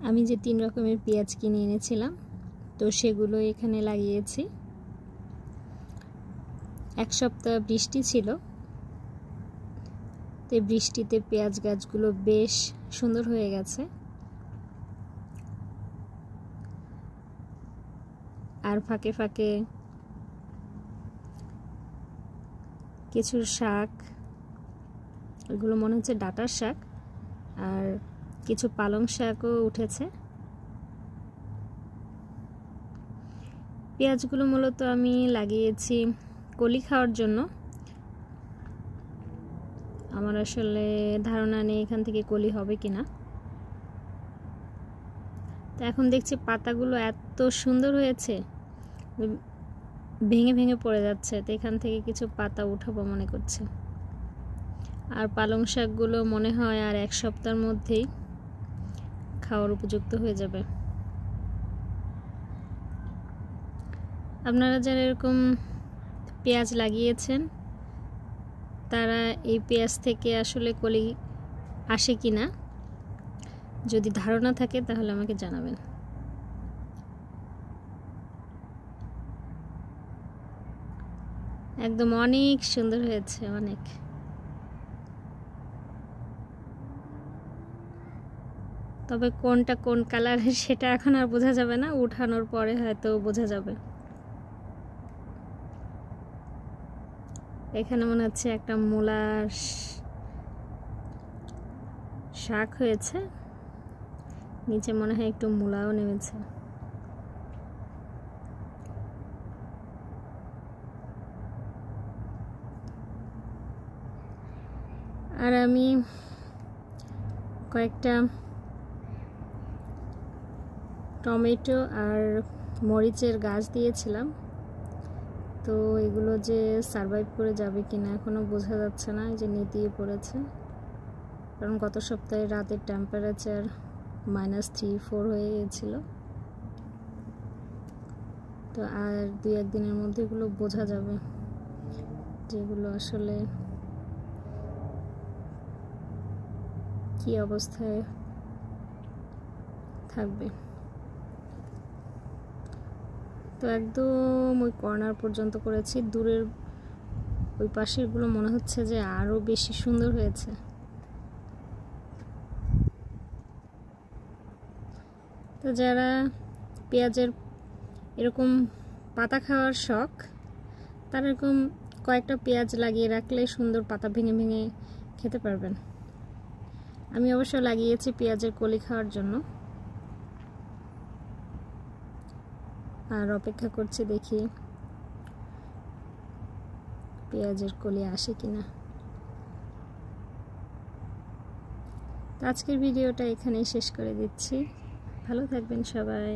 আমি যে 3 রকমের পেঁয়াজ কিনে এনেছিলাম তো সেগুলো এখানে লাগিয়েছি। এক সপ্তাহ বৃষ্টি ছিল, তো বৃষ্টিতে পেঁয়াজ গাছগুলো বেশ সুন্দর হয়ে গেছে। আর ফাঁকে ফাঁকে কিছু শাক, এগুলো মনে হচ্ছে ডাঁটার শাক, আর কিছু পালং শাকও উঠেছে। পেঁয়াজগুলো মূলত আমি লাগিয়েছি কলি খাওয়ার জন্য। আমার আসলে ধারণা নেই এখান থেকে কলি হবে কিনা। তো এখন দেখছি পাতাগুলো এত সুন্দর হয়েছে, ভেঙে ভেঙে পড়ে যাচ্ছে, তো এখান থেকে কিছু পাতা উঠাবো মনে করছে। আর পালং শাকগুলো মনে হয় আর এক সপ্তাহের মধ্যেই খাওয়ার উপযুক্ত হয়ে যাবে। আপনারা যারা এরকম পেঁয়াজ লাগিয়েছেন তারা এই পেঁয়াজ থেকে আসলে কলি আসে কিনা, যদি ধারণা থাকে তাহলে আমাকে জানাবেন। একদম অনেক সুন্দর হয়েছে, অনেক। তবে কোনটা কোন কালারের সেটা এখন আর বোঝা যাবে না, উঠানোর পরে হয়তো বোঝা যাবে। এখানে মনে হচ্ছে একটা মূলার শাক হয়েছে, নিচে মনে হয় একটু মূলাও নেমেছে। আর আমি কয়েকটা টমেটো আর মরিচের গাছ দিয়েছিলাম, তো এগুলো যে সারভাইভ করে যাবে কিনা এখনো বোঝা যাচ্ছে না। যে নেতিয়ে পড়েছে, কারণ গত সপ্তাহে রাতের টেম্পারেচার -3-4 হয়ে গিয়েছিল। তো আর 2-1 দিনের মধ্যে এগুলো বোঝা যাবে যেগুলো আসলে কি অবস্থায় থাকবে। তো একদম ওই কর্নার পর্যন্ত করেছি, দূরের ওই পাশেরগুলো মনে হচ্ছে যে আরো বেশি সুন্দর হয়েছে। তো যারা পেঁয়াজের এরকম পাতা খাওয়ার শখ, তারা এরকম কয়েকটা পেঁয়াজ লাগিয়ে রাখলে সুন্দর পাতা ভেঙে ভেঙে খেতে পারবেন। আমি অবশ্য লাগিয়েছি পেঁয়াজের কলি খাওয়ার জন্য, আর অপেক্ষা করছি দেখি পেঁয়াজের কলি আসে কিনা। আজকের ভিডিওটা এখানেই শেষ করে দিচ্ছি। ভালো থাকবেন সবাই।